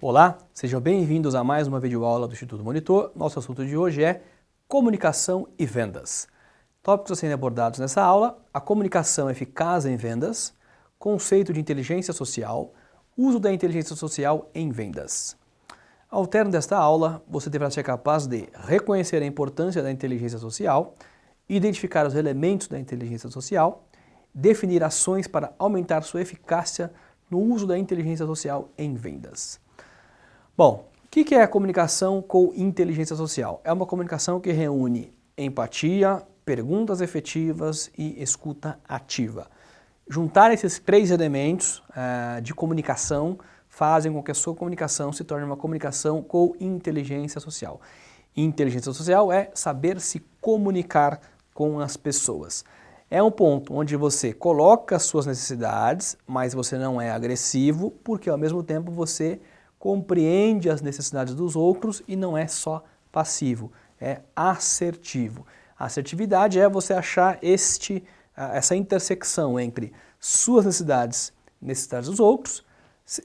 Olá, sejam bem-vindos a mais uma videoaula do Instituto Monitor. Nosso assunto de hoje é comunicação e vendas. Tópicos a serem abordados nessa aula: a comunicação eficaz em vendas, conceito de inteligência social, uso da inteligência social em vendas. Ao término desta aula, você deverá ser capaz de reconhecer a importância da inteligência social, identificar os elementos da inteligência social, definir ações para aumentar sua eficácia no uso da inteligência social em vendas. Bom, o que é a comunicação com inteligência social? É uma comunicação que reúne empatia, perguntas efetivas e escuta ativa. Juntar esses três elementos de comunicação fazem com que a sua comunicação se torne uma comunicação com inteligência social. Inteligência social é saber se comunicar com as pessoas. É um ponto onde você coloca as suas necessidades, mas você não é agressivo, porque ao mesmo tempo você compreende as necessidades dos outros e não é só passivo, é assertivo. A assertividade é você achar essa intersecção entre suas necessidades e necessidades dos outros,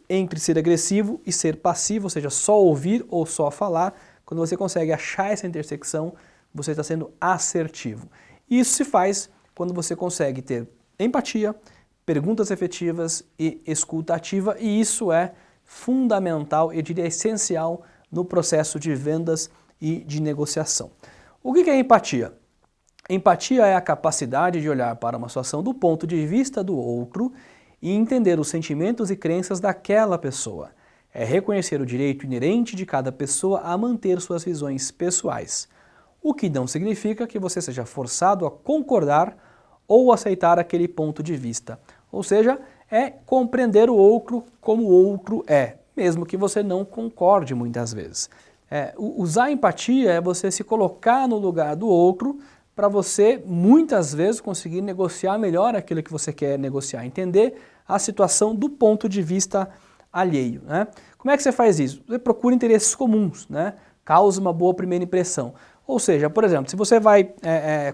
entre ser agressivo e ser passivo, ou seja, só ouvir ou só falar. Quando você consegue achar essa intersecção, você está sendo assertivo. Isso se faz quando você consegue ter empatia, perguntas efetivas e escuta ativa, e isso é fundamental, eu diria essencial, no processo de vendas e de negociação. O que é empatia? Empatia é a capacidade de olhar para uma situação do ponto de vista do outro e entender os sentimentos e crenças daquela pessoa. É reconhecer o direito inerente de cada pessoa a manter suas visões pessoais, o que não significa que você seja forçado a concordar ou aceitar aquele ponto de vista. Ou seja, é compreender o outro como o outro é, mesmo que você não concorde muitas vezes. Usar empatia é você se colocar no lugar do outro para você, muitas vezes, conseguir negociar melhor aquilo que você quer negociar, entender a situação do ponto de vista alheio, né? Como é que você faz isso? Você procura interesses comuns, né? Causa uma boa primeira impressão. Ou seja, por exemplo, se você vai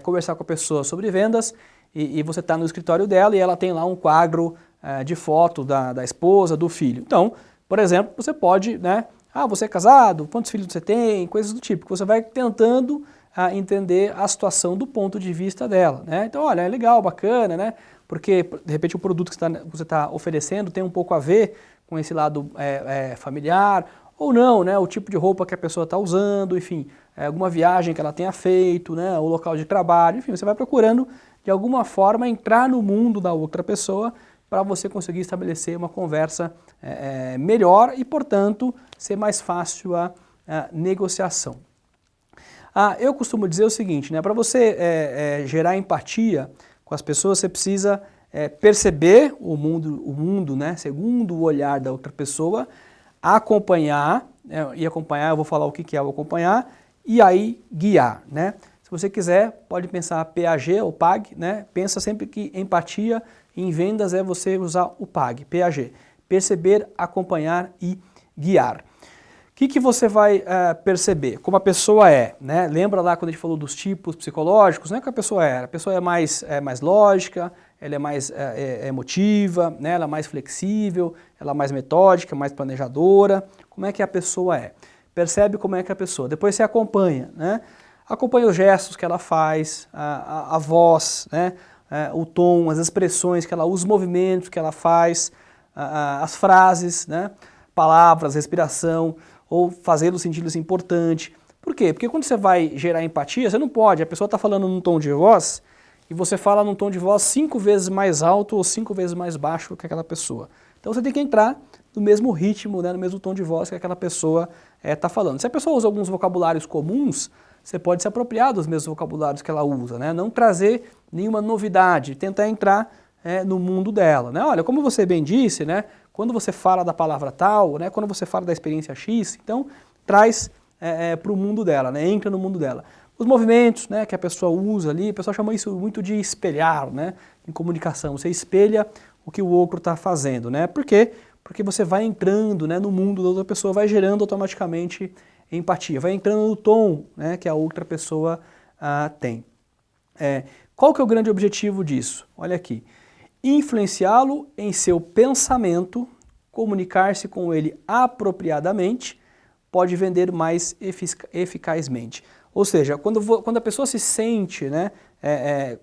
conversar com a pessoa sobre vendas e você está no escritório dela e ela tem lá um quadro de foto da esposa, do filho. Então, por exemplo, você pode, né? Você é casado? Quantos filhos você tem? Coisas do tipo, que você vai tentando entender a situação do ponto de vista dela, né? Então, olha, é legal, bacana, né? Porque, de repente, o produto que você está oferecendo tem um pouco a ver com esse lado familiar, ou não, né? O tipo de roupa que a pessoa está usando, enfim, alguma viagem que ela tenha feito, né? O local de trabalho, enfim, você vai procurando, de alguma forma, entrar no mundo da outra pessoa para você conseguir estabelecer uma conversa melhor e, portanto, ser mais fácil a negociação. Eu costumo dizer o seguinte, né? Para você gerar empatia com as pessoas, você precisa perceber o mundo, né? Segundo o olhar da outra pessoa, acompanhar, eu vou falar o que é o acompanhar, e aí guiar, né? Se você quiser, pode pensar PAG ou PAG, né? Pensa sempre que empatia em vendas é você usar o PAG, PAG. Perceber, acompanhar e guiar. O que você vai perceber? Como a pessoa é, né? Lembra lá quando a gente falou dos tipos psicológicos, né? Que a pessoa é. A pessoa é mais lógica, ela é mais emotiva, né? Ela é mais flexível, ela é mais metódica, mais planejadora. Como é que a pessoa é? Percebe como é que a pessoa. Depois você acompanha, né? Acompanha os gestos que ela faz, a voz, né? O tom, as expressões que ela usa, os movimentos que ela faz, as frases, né? Palavras, respiração, ou fazê-lo senti-lo importante. Por quê? Porque quando você vai gerar empatia, você não pode, a pessoa está falando num tom de voz e você fala num tom de voz 5 vezes mais alto ou 5 vezes mais baixo que aquela pessoa. Então você tem que entrar no mesmo ritmo, né, no mesmo tom de voz que aquela pessoa está falando. Se a pessoa usa alguns vocabulários comuns, você pode se apropriar dos mesmos vocabulários que ela usa, né? Não trazer nenhuma novidade, tentar entrar no mundo dela, né? Olha, como você bem disse, né? Quando você fala da palavra tal, né? Quando você fala da experiência X, então traz para o mundo dela, né? Entra no mundo dela. Os movimentos, né, que a pessoa usa ali, o pessoal chama isso muito de espelhar, né? Em comunicação, você espelha o que o outro está fazendo, né? Por quê? Porque você vai entrando, né, no mundo da outra pessoa, vai gerando automaticamente empatia, vai entrando no tom, né, que a outra pessoa tem. Qual que é o grande objetivo disso? Olha aqui. Influenciá-lo em seu pensamento comunicar-se com ele apropriadamente, pode vender mais eficazmente. Ou seja, quando a pessoa se sente, né,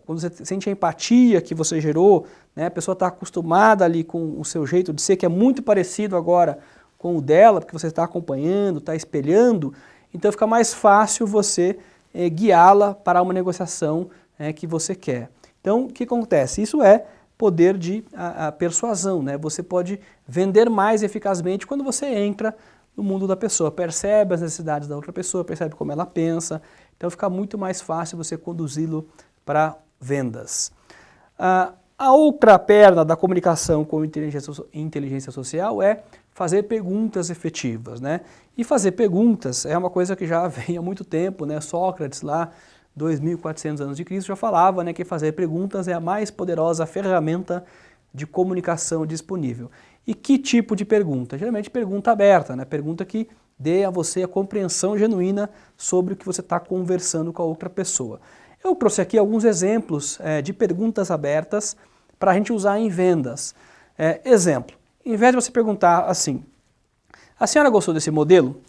quando você sente a empatia que você gerou, né, a pessoa está acostumada ali com o seu jeito de ser, que é muito parecido agora com o dela, porque você está acompanhando, está espelhando, então fica mais fácil você guiá-la para uma negociação que você quer. Então, o que acontece? Isso é poder de persuasão, né? Você pode vender mais eficazmente quando você entra no mundo da pessoa, percebe as necessidades da outra pessoa, percebe como ela pensa, então fica muito mais fácil você conduzi-lo para vendas. A outra perna da comunicação com inteligência social é fazer perguntas efetivas, né? E fazer perguntas é uma coisa que já vem há muito tempo, né? Sócrates lá, 2.400 anos de Cristo, já falava, né, que fazer perguntas é a mais poderosa ferramenta de comunicação disponível. E que tipo de pergunta? Geralmente pergunta aberta, né? Pergunta que dê a você a compreensão genuína sobre o que você está conversando com a outra pessoa. Eu trouxe aqui alguns exemplos de perguntas abertas para a gente usar em vendas. Exemplo, em vez de você perguntar assim, a senhora gostou desse modelo?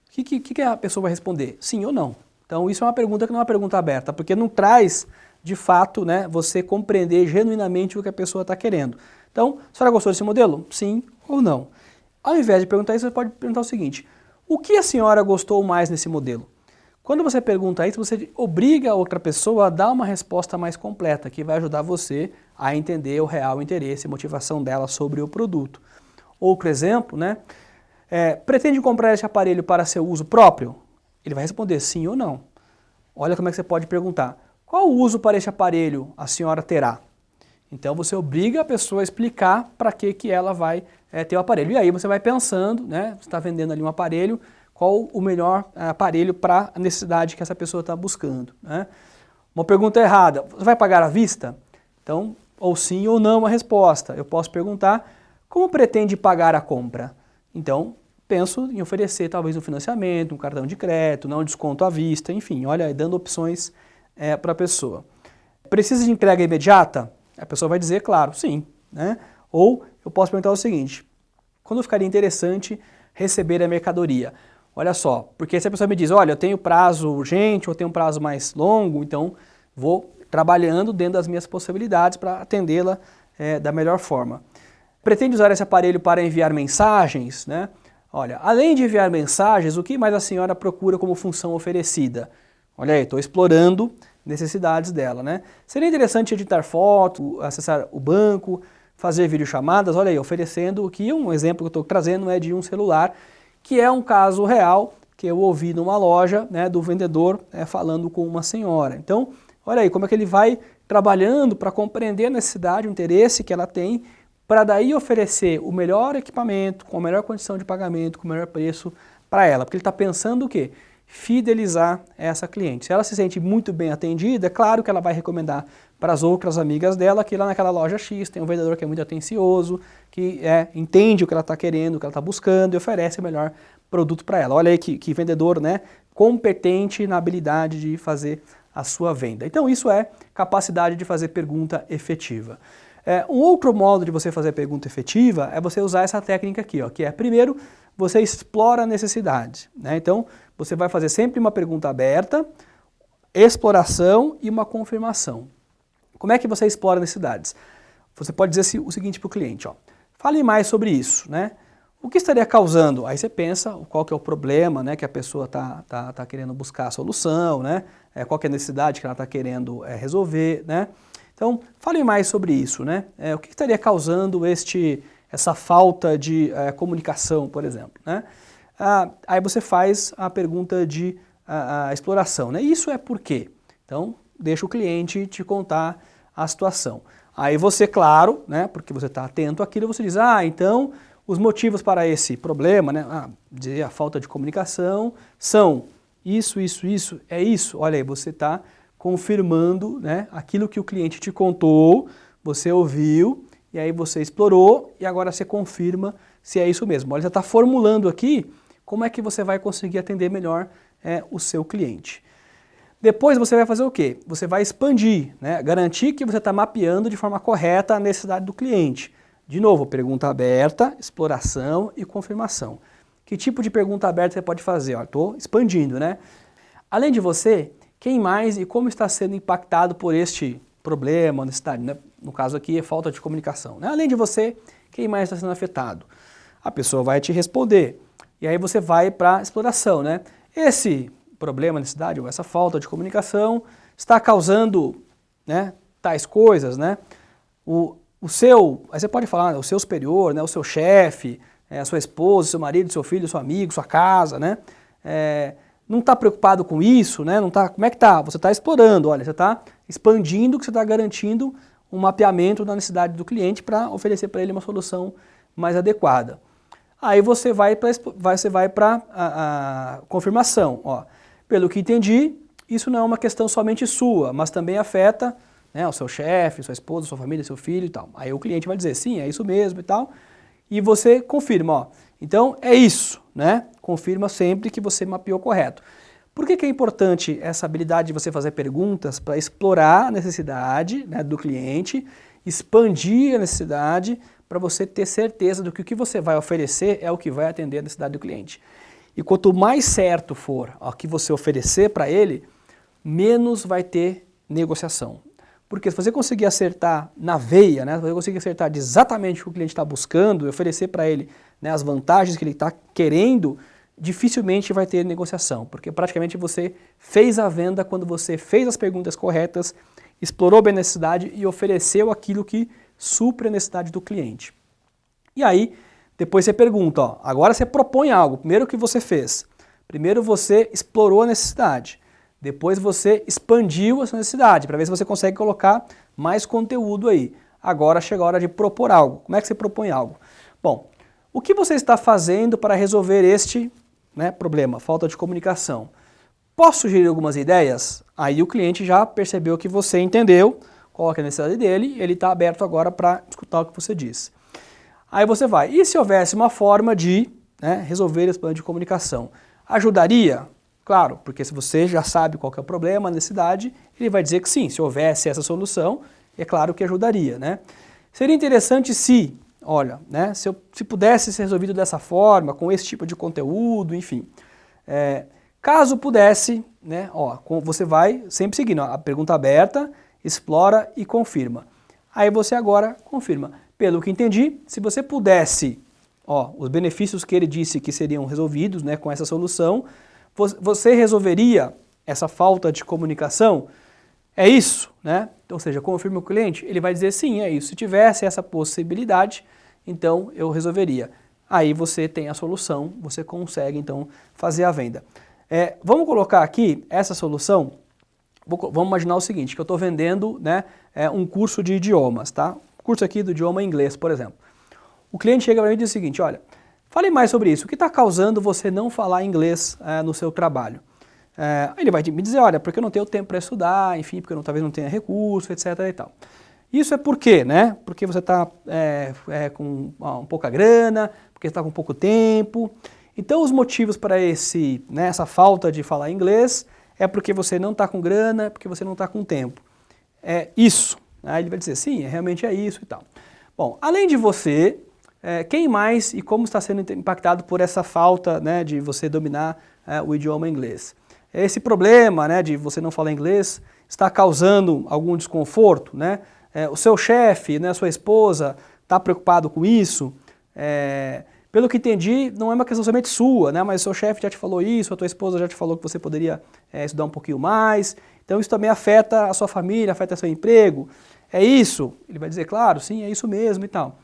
O que a pessoa vai responder? Sim ou não. Então isso é uma pergunta que não é uma pergunta aberta, porque não traz, de fato, né, você compreender genuinamente o que a pessoa está querendo. Então, a senhora gostou desse modelo? Sim ou não. Ao invés de perguntar isso, você pode perguntar o seguinte, o que a senhora gostou mais nesse modelo? Quando você pergunta isso, você obriga a outra pessoa a dar uma resposta mais completa, que vai ajudar você a entender o real interesse e motivação dela sobre o produto. Outro exemplo, né? Pretende comprar esse aparelho para seu uso próprio? Ele vai responder sim ou não. Olha como é que você pode perguntar. Qual uso para este aparelho a senhora terá? Então você obriga a pessoa a explicar para que ela vai ter o aparelho. E aí você vai pensando, né? Você está vendendo ali um aparelho, qual o melhor aparelho para a necessidade que essa pessoa está buscando, né? Uma pergunta errada, você vai pagar à vista? Então, ou sim ou não a resposta. Eu posso perguntar, como pretende pagar a compra? Então, penso em oferecer talvez um financiamento, um cartão de crédito, um desconto à vista, enfim, olha, dando opções para a pessoa. Precisa de entrega imediata? A pessoa vai dizer, claro, sim, né? Ou eu posso perguntar o seguinte, quando ficaria interessante receber a mercadoria? Olha só, porque se a pessoa me diz, olha, eu tenho prazo urgente ou tenho um prazo mais longo, então vou trabalhando dentro das minhas possibilidades para atendê-la da melhor forma. Pretende usar esse aparelho para enviar mensagens, né? Olha, além de enviar mensagens, o que mais a senhora procura como função oferecida? Olha aí, estou explorando necessidades dela, né? Seria interessante editar foto, acessar o banco, fazer videochamadas, olha aí, oferecendo o que um exemplo que eu estou trazendo é de um celular, que é um caso real que eu ouvi numa loja, né, do vendedor falando com uma senhora. Então, olha aí como é que ele vai trabalhando para compreender a necessidade, o interesse que ela tem, para daí oferecer o melhor equipamento, com a melhor condição de pagamento, com o melhor preço para ela. Porque ele está pensando o quê? Fidelizar essa cliente. Se ela se sente muito bem atendida, é claro que ela vai recomendar para as outras amigas dela que lá naquela loja X tem um vendedor que é muito atencioso, que entende o que ela está querendo, o que ela está buscando e oferece o melhor produto para ela. Olha aí que vendedor, né, competente na habilidade de fazer a sua venda. Então isso é capacidade de fazer pergunta efetiva. Um outro modo de você fazer pergunta efetiva é você usar essa técnica aqui, ó, que é, primeiro, você explora a necessidade, né? Então, você vai fazer sempre uma pergunta aberta, exploração e uma confirmação. Como é que você explora necessidades? Você pode dizer o seguinte para o cliente, ó, fale mais sobre isso, né? O que estaria causando? Aí você pensa qual que é o problema, né, que a pessoa está querendo buscar a solução, né? Qual que é a necessidade que ela está querendo resolver, né? Então, fale mais sobre isso, né? O que estaria causando essa falta de comunicação, por exemplo, né? Aí você faz a pergunta de exploração, né? Isso é por quê? Então, deixa o cliente te contar a situação. Aí você, claro, né, porque você está atento àquilo, você diz, então, os motivos para esse problema, né, a falta de comunicação são isso, é isso. Olha aí, você está confirmando, né, aquilo que o cliente te contou, você ouviu, e aí você explorou, e agora você confirma se é isso mesmo. Olha, você está formulando aqui como é que você vai conseguir atender melhor o seu cliente. Depois você vai fazer o quê? Você vai expandir, né, garantir que você está mapeando de forma correta a necessidade do cliente. De novo, pergunta aberta, exploração e confirmação. Que tipo de pergunta aberta você pode fazer? Estou expandindo, né? Além de você, quem mais e como está sendo impactado por este problema, necessidade, né? No caso aqui é falta de comunicação, né? Além de você, quem mais está sendo afetado? A pessoa vai te responder. E aí você vai para a exploração, né? Esse problema, necessidade ou essa falta de comunicação está causando, né, tais coisas, né? Aí você pode falar, o seu superior, né, o seu chefe, a sua esposa, seu marido, seu filho, seu amigo, sua casa, né? Não está preocupado com isso, né? Não tá, como é que tá? Você está explorando, olha, você está expandindo, que você está garantindo um mapeamento da necessidade do cliente para oferecer para ele uma solução mais adequada. Aí você vai para a confirmação. Ó. Pelo que entendi, isso não é uma questão somente sua, mas também afeta, né, o seu chefe, sua esposa, sua família, seu filho e tal. Aí o cliente vai dizer, sim, é isso mesmo e tal. E você confirma, ó. Então é isso, né? Confirma sempre que você mapeou correto. Por que é importante essa habilidade de você fazer perguntas para explorar a necessidade, né, do cliente, expandir a necessidade para você ter certeza do que o que você vai oferecer é o que vai atender a necessidade do cliente. E quanto mais certo for o que você oferecer para ele, menos vai ter negociação. Porque se você conseguir acertar na veia, né, se você conseguir acertar de exatamente o que o cliente está buscando e oferecer para ele, né, as vantagens que ele está querendo, dificilmente vai ter negociação. Porque praticamente você fez a venda quando você fez as perguntas corretas, explorou bem a necessidade e ofereceu aquilo que supre a necessidade do cliente. E aí, depois você pergunta, ó, agora você propõe algo. Primeiro o que você fez? Primeiro você explorou a necessidade. Depois você expandiu essa necessidade, para ver se você consegue colocar mais conteúdo aí. Agora chega a hora de propor algo. Como é que você propõe algo? Bom, o que você está fazendo para resolver este, né, problema, falta de comunicação? Posso sugerir algumas ideias? Aí o cliente já percebeu que você entendeu qual é a necessidade dele, ele está aberto agora para escutar o que você diz. Aí você vai, e se houvesse uma forma de, né, resolver esse problema de comunicação? Ajudaria? Claro, porque se você já sabe qual que é o problema, a necessidade, ele vai dizer que sim, se houvesse essa solução, é claro que ajudaria, né? Seria interessante se, olha, né, se pudesse ser resolvido dessa forma, com esse tipo de conteúdo, enfim. Caso pudesse, né, ó, você vai sempre seguindo a pergunta aberta, explora e confirma. Aí você agora confirma. Pelo que entendi, se você pudesse, ó, os benefícios que ele disse que seriam resolvidos, né, com essa solução, você resolveria essa falta de comunicação? É isso, né? Ou seja, confirma o cliente, ele vai dizer sim, é isso. Se tivesse essa possibilidade, então eu resolveria. Aí você tem a solução, você consegue então fazer a venda. Vamos colocar aqui essa solução, vamos imaginar o seguinte, que eu estou vendendo, né, um curso de idiomas, tá? Curso aqui do idioma inglês, por exemplo. O cliente chega para mim e diz o seguinte, olha, fale mais sobre isso, o que está causando você não falar inglês no seu trabalho? Ele vai me dizer, olha, porque eu não tenho tempo para estudar, enfim, porque talvez não tenha recurso, etc. e tal. Isso é por quê, né? Porque você está com pouca grana, porque está com pouco tempo. Então os motivos para essa falta de falar inglês é porque você não está com grana, porque você não está com tempo. É isso. Aí ele vai dizer, sim, realmente é isso e tal. Bom, além de você, quem mais e como está sendo impactado por essa falta, né, de você dominar o idioma inglês? Esse problema, né, de você não falar inglês está causando algum desconforto, né? O seu chefe, né, a sua esposa está preocupado com isso? Pelo que entendi, não é uma questão somente sua, né, mas o seu chefe já te falou isso, a tua esposa já te falou que você poderia estudar um pouquinho mais, então isso também afeta a sua família, afeta seu emprego. É isso? Ele vai dizer, claro, sim, é isso mesmo e tal.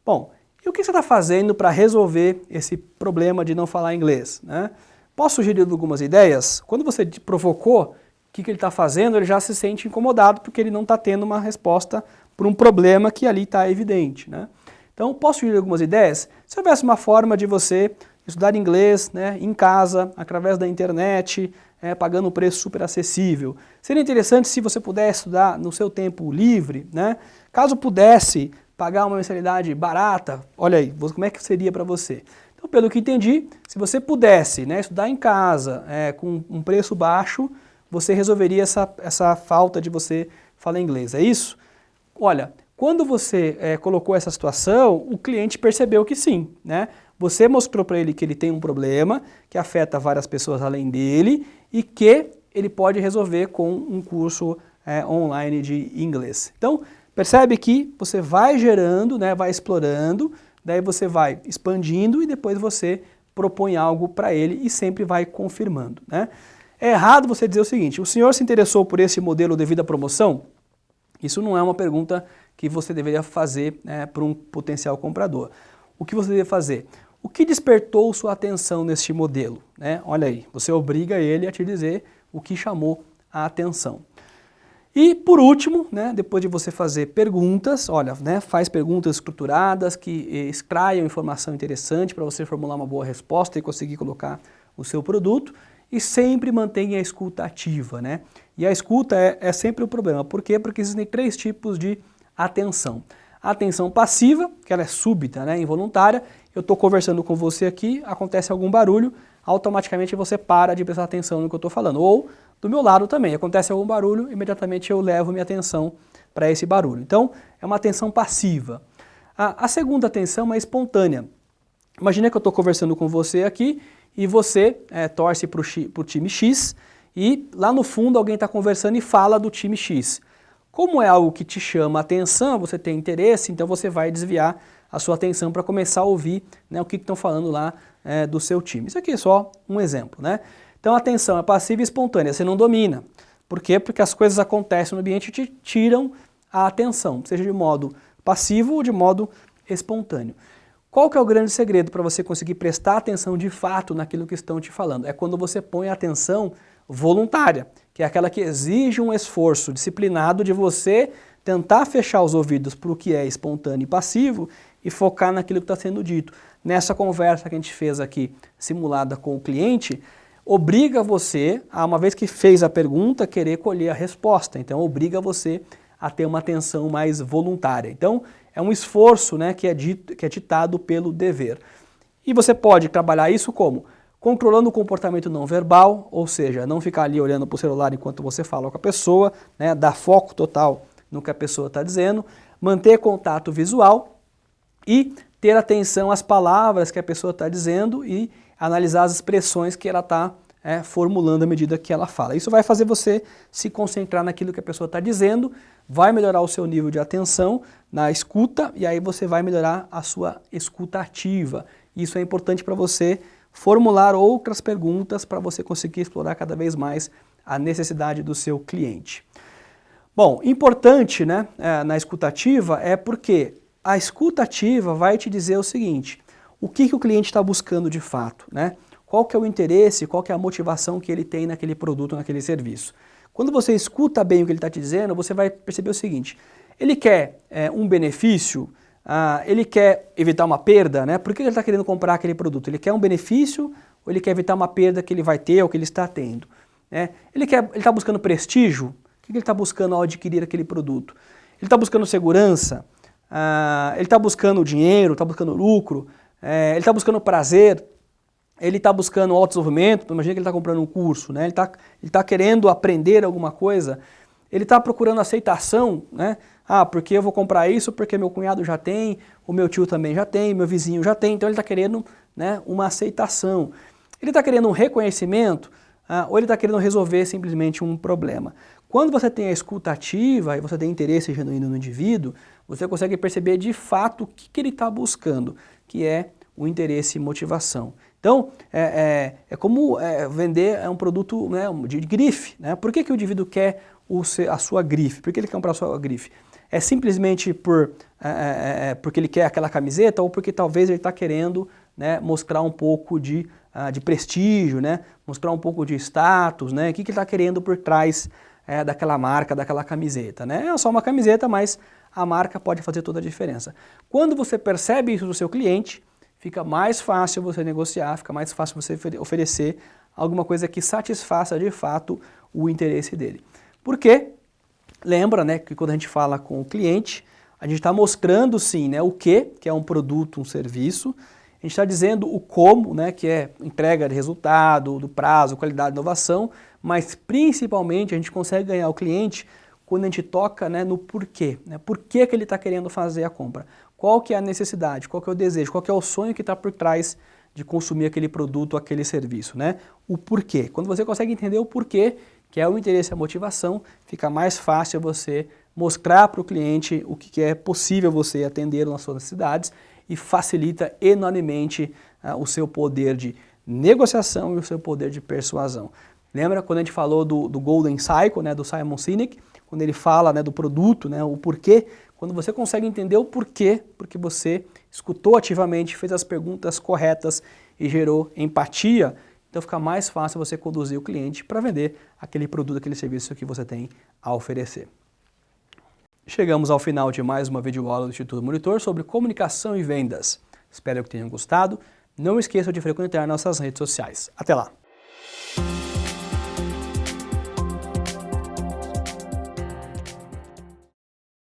Bom, e o que você está fazendo para resolver esse problema de não falar inglês, né? Posso sugerir algumas ideias? Quando você provocou o que ele está fazendo, ele já se sente incomodado porque ele não está tendo uma resposta para um problema que ali está evidente, né? Então, posso sugerir algumas ideias? Se houvesse uma forma de você estudar inglês, né, em casa, através da internet, pagando um preço super acessível. Seria interessante se você pudesse estudar no seu tempo livre, né? Caso pudesse pagar uma mensalidade barata, olha aí, como é que seria para você? Então, pelo que entendi, se você pudesse, né, estudar em casa com um preço baixo, você resolveria essa falta de você falar inglês, é isso? Olha, Quando você colocou essa situação, o cliente percebeu que sim, né? Você mostrou para ele que ele tem um problema que afeta várias pessoas além dele e que ele pode resolver com um curso online de inglês. Então, percebe que você vai gerando, né, vai explorando, daí você vai expandindo e depois você propõe algo para ele e sempre vai confirmando, né? É errado você dizer o seguinte: o senhor se interessou por esse modelo devido à promoção? Isso não é uma pergunta que você deveria fazer para um potencial comprador. O que você deve fazer? O que despertou sua atenção neste modelo? Né? Olha aí, você obriga ele a te dizer o que chamou a atenção. E por último, né, depois de você fazer perguntas, olha, né, faz perguntas estruturadas que extraiam informação interessante para você formular uma boa resposta e conseguir colocar o seu produto, e sempre mantenha a escuta ativa, né? E a escuta é sempre o problema. Por quê? Porque existem 3 tipos de atenção. A atenção passiva, que ela é súbita, né, involuntária. Eu estou conversando com você aqui, acontece algum barulho, automaticamente você para de prestar atenção no que eu estou falando. Ou, do meu lado também, acontece algum barulho, imediatamente eu levo minha atenção para esse barulho. Então, é uma atenção passiva. A segunda atenção é espontânea. Imagina que eu estou conversando com você aqui e você torce para o time X e lá no fundo alguém está conversando e fala do time X. Como é algo que te chama a atenção, você tem interesse, então você vai desviar a sua atenção para começar a ouvir, né, o que estão falando lá do seu time. Isso aqui é só um exemplo, né? Então a atenção é passiva e espontânea, você não domina. Por quê? Porque as coisas acontecem no ambiente e te tiram a atenção, seja de modo passivo ou de modo espontâneo. Qual que é o grande segredo para você conseguir prestar atenção de fato naquilo que estão te falando? É quando você põe a atenção voluntária, que é aquela que exige um esforço disciplinado de você tentar fechar os ouvidos para o que é espontâneo e passivo e focar naquilo que está sendo dito. Nessa conversa que a gente fez aqui, simulada com o cliente, obriga você, a uma vez que fez a pergunta, querer colher a resposta. Então obriga você a ter uma atenção mais voluntária. Então é um esforço, né, que é ditado pelo dever. E você pode trabalhar isso como? Controlando o comportamento não verbal, ou seja, não ficar ali olhando para o celular enquanto você fala com a pessoa, né, dar foco total no que a pessoa está dizendo, manter contato visual e ter atenção às palavras que a pessoa está dizendo e analisar as expressões que ela está formulando à medida que ela fala. Isso vai fazer você se concentrar naquilo que a pessoa está dizendo, vai melhorar o seu nível de atenção na escuta e aí você vai melhorar a sua escuta ativa. Isso é importante para você formular outras perguntas para você conseguir explorar cada vez mais a necessidade do seu cliente. Bom, importante, né, na escuta ativa é porque a escuta ativa vai te dizer o seguinte: o que o cliente está buscando de fato, né? Qual que é o interesse, qual que é a motivação que ele tem naquele produto, naquele serviço. Quando você escuta bem o que ele está te dizendo, você vai perceber o seguinte: ele quer um benefício, ele quer evitar uma perda, né? Por que ele está querendo comprar aquele produto? Ele quer um benefício ou ele quer evitar uma perda que ele vai ter ou que ele está tendo? Né? Ele está buscando prestígio? O que ele está buscando ao adquirir aquele produto? Ele está buscando segurança? Ele está buscando dinheiro? Está buscando lucro? Ele está buscando prazer? Ele está buscando autodesenvolvimento? Imagina que ele está comprando um curso, né? Ele tá querendo aprender alguma coisa? Ele está procurando aceitação, né? Porque eu vou comprar isso porque meu cunhado já tem, o meu tio também já tem, meu vizinho já tem, então ele está querendo, né, uma aceitação. Ele está querendo um reconhecimento ou ele está querendo resolver simplesmente um problema. Quando você tem a escuta ativa e você tem interesse genuíno no indivíduo, você consegue perceber de fato o que ele está buscando, que é o interesse e motivação. Então, é como vender um produto, né, de grife. Né? Por que o indivíduo quer a sua grife? Por que ele quer comprar a sua grife? É simplesmente porque ele quer aquela camiseta ou porque talvez ele está querendo, né, mostrar um pouco de prestígio, né? Mostrar um pouco de status, né? O que ele está querendo por trás daquela marca, daquela camiseta? Né? É só uma camiseta, mas a marca pode fazer toda a diferença. Quando você percebe isso do seu cliente, fica mais fácil você negociar, fica mais fácil você oferecer alguma coisa que satisfaça de fato o interesse dele. Por quê? Lembra, né, que quando a gente fala com o cliente, a gente está mostrando sim, né, o que é um produto, um serviço, a gente está dizendo o como, né, que é entrega de resultado, do prazo, qualidade, inovação, mas principalmente a gente consegue ganhar o cliente quando a gente toca, né, no porquê, né? Por que que ele está querendo fazer a compra? Qual que é a necessidade? Qual que é o desejo? Qual que é o sonho que está por trás de consumir aquele produto, aquele serviço, né? O porquê. Quando você consegue entender o porquê, que é o interesse e a motivação, fica mais fácil você mostrar para o cliente o que é possível você atender nas suas necessidades e facilita enormemente o seu poder de negociação e o seu poder de persuasão. Lembra quando a gente falou do Golden Cycle, né, do Simon Sinek, quando ele fala, né, do produto, né, o porquê? Quando você consegue entender o porquê, porque você escutou ativamente, fez as perguntas corretas e gerou empatia, então fica mais fácil você conduzir o cliente para vender aquele produto, aquele serviço que você tem a oferecer. Chegamos ao final de mais uma videoaula do Instituto Monitor sobre comunicação e vendas. Espero que tenham gostado. Não esqueçam de frequentar nossas redes sociais. Até lá!